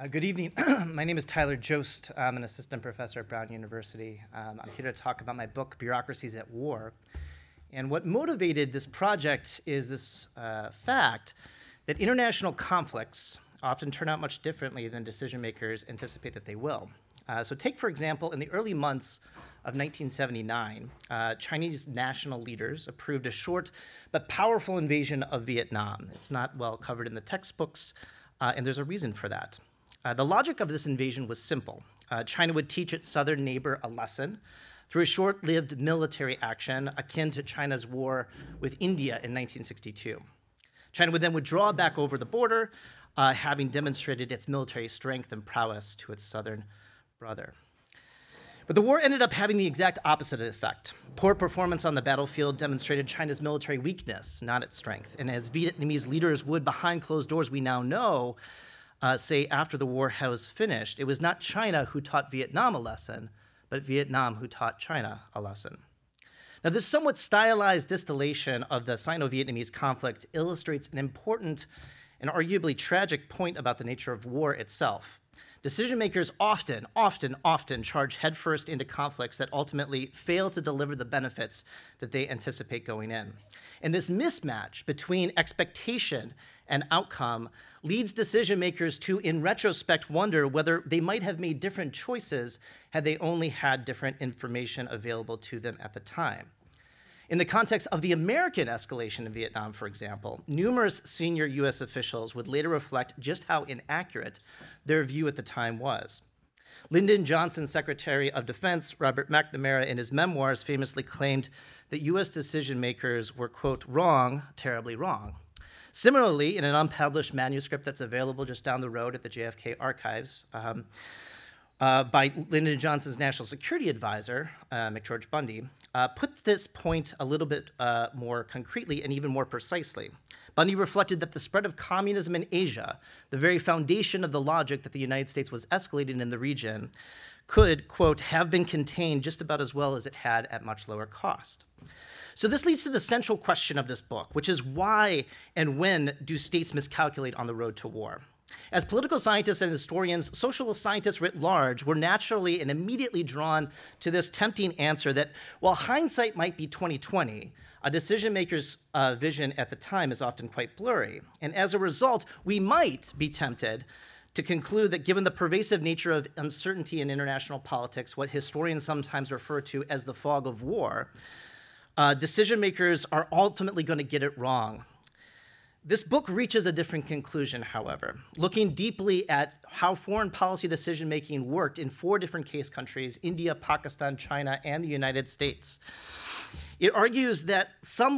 Good evening. My name is Tyler Jost. I'm an assistant professor at Brown University. I'm here to talk about my book, Bureaucracies at War. And what motivated this project is this fact that international conflicts often turn out much differently than decision makers anticipate that they will. So take, for example, in the early months of 1979, Chinese national leaders approved a short but powerful invasion of Vietnam. It's not well covered in the textbooks, and there's a reason for that. The logic of this invasion was simple. China would teach its southern neighbor a lesson through a short-lived military action akin to China's war with India in 1962. China would then withdraw back over the border, having demonstrated its military strength and prowess to its southern brother. But the war ended up having the exact opposite effect. Poor performance on the battlefield demonstrated China's military weakness, not its strength. And as Vietnamese leaders would, behind closed doors, we now know, say after the war was finished, it was not China who taught Vietnam a lesson, but Vietnam who taught China a lesson. Now, this somewhat stylized distillation of the Sino-Vietnamese conflict illustrates an important and arguably tragic point about the nature of war itself. Decision makers often charge headfirst into conflicts that ultimately fail to deliver the benefits that they anticipate going in. And this mismatch between expectation and outcome leads decision makers to, in retrospect, wonder whether they might have made different choices had they only had different information available to them at the time. In the context of the American escalation in Vietnam, for example, numerous senior US officials would later reflect just how inaccurate their view at the time was. Lyndon Johnson's Secretary of Defense, Robert McNamara, in his memoirs famously claimed that US decision makers were, quote, wrong, terribly wrong. Similarly, in an unpublished manuscript that's available just down the road at the JFK archives, by Lyndon Johnson's national security advisor, McGeorge Bundy, put this point a little bit more concretely and even more precisely. Bundy reflected that the spread of communism in Asia, the very foundation of the logic that the United States was escalating in the region, could, quote, have been contained just about as well as it had at much lower cost. So this leads to the central question of this book, which is why and when do states miscalculate on the road to war? As political scientists and historians, social scientists writ large were naturally and immediately drawn to this tempting answer that while hindsight might be 20/20, a decision maker's vision at the time is often quite blurry. And as a result, we might be tempted to conclude that given the pervasive nature of uncertainty in international politics, what historians sometimes refer to as the fog of war, decision makers are ultimately going to get it wrong. This book reaches a different conclusion, however, looking deeply at how foreign policy decision-making worked in 4 different case countries, India, Pakistan, China, and the United States. It argues that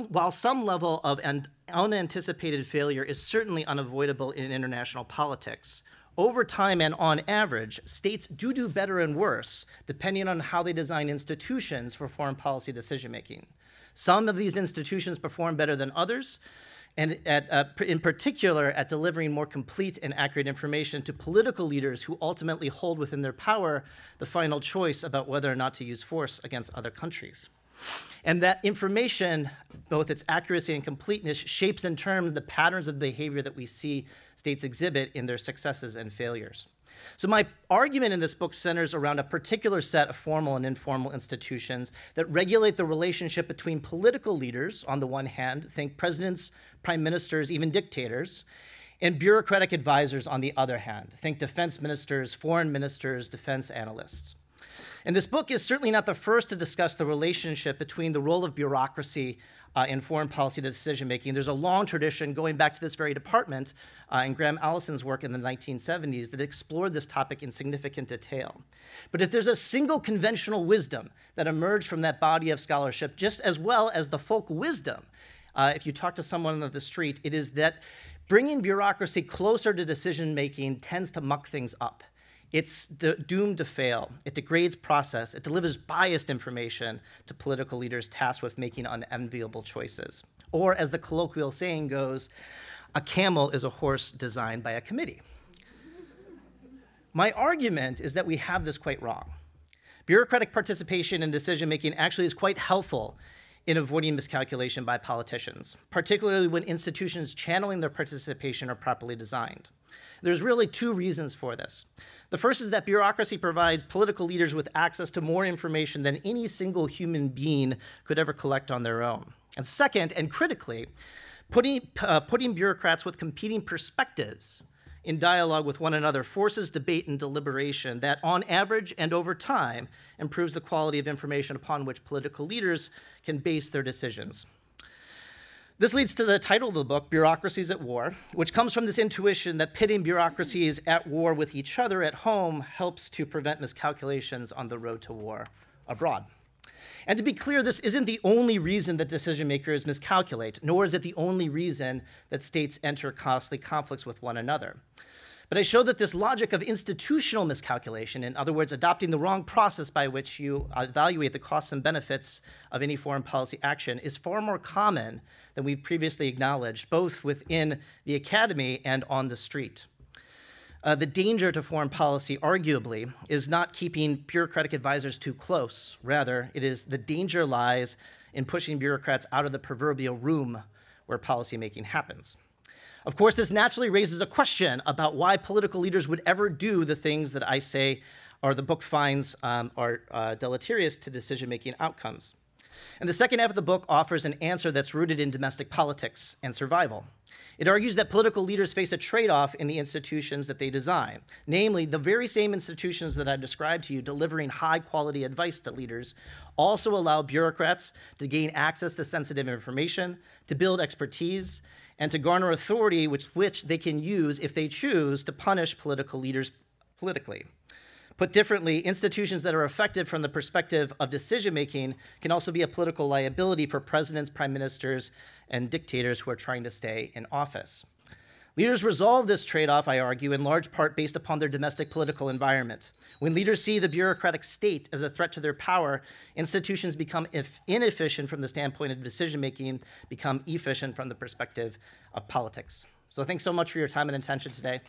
while some level of an unanticipated failure is certainly unavoidable in international politics, over time and on average, states do better and worse, depending on how they design institutions for foreign policy decision-making. Some of these institutions perform better than others, and in particular at delivering more complete and accurate information to political leaders who ultimately hold within their power the final choice about whether or not to use force against other countries. And that information, both its accuracy and completeness, shapes in turn the patterns of behavior that we see states exhibit in their successes and failures. So my argument in this book centers around a particular set of formal and informal institutions that regulate the relationship between political leaders, on the one hand, think presidents, prime ministers, even dictators, and bureaucratic advisors on the other hand, think defense ministers, foreign ministers, defense analysts. And this book is certainly not the first to discuss the relationship between the role of bureaucracy in foreign policy decision-making. There's a long tradition going back to this very department in Graham Allison's work in the 1970s that explored this topic in significant detail. But if there's a single conventional wisdom that emerged from that body of scholarship, just as well as the folk wisdom, if you talk to someone on the street, it is that bringing bureaucracy closer to decision-making tends to muck things up. It's doomed to fail. It degrades process. It delivers biased information to political leaders tasked with making unenviable choices. Or, as the colloquial saying goes, a camel is a horse designed by a committee. My argument is that we have this quite wrong. Bureaucratic participation in decision-making actually is quite helpful in avoiding miscalculation by politicians, particularly when institutions channeling their participation are properly designed. There's really two reasons for this. The first is that bureaucracy provides political leaders with access to more information than any single human being could ever collect on their own. And second, and critically, putting bureaucrats with competing perspectives in dialogue with one another forces debate and deliberation that, on average and over time, improves the quality of information upon which political leaders can base their decisions. This leads to the title of the book, Bureaucracies at War, which comes from this intuition that pitting bureaucracies at war with each other at home helps to prevent miscalculations on the road to war abroad. And to be clear, this isn't the only reason that decision makers miscalculate, nor is it the only reason that states enter costly conflicts with one another. But I show that this logic of institutional miscalculation, in other words, adopting the wrong process by which you evaluate the costs and benefits of any foreign policy action, is far more common than we've previously acknowledged, both within the academy and on the street. The danger to foreign policy, arguably, is not keeping bureaucratic advisors too close. Rather, it is the danger lies in pushing bureaucrats out of the proverbial room where policymaking happens. Of course, this naturally raises a question about why political leaders would ever do the things that I say, or the book finds, are deleterious to decision-making outcomes. And the second half of the book offers an answer that's rooted in domestic politics and survival. It argues that political leaders face a trade-off in the institutions that they design, namely the very same institutions that I described to you delivering high-quality advice to leaders also allow bureaucrats to gain access to sensitive information, to build expertise, and to garner authority which they can use, if they choose, to punish political leaders politically. Put differently, institutions that are effective from the perspective of decision-making can also be a political liability for presidents, prime ministers, and dictators who are trying to stay in office. Leaders resolve this trade-off, I argue, in large part based upon their domestic political environment. When leaders see the bureaucratic state as a threat to their power, institutions become inefficient from the standpoint of decision-making, become efficient from the perspective of politics. So thanks so much for your time and attention today.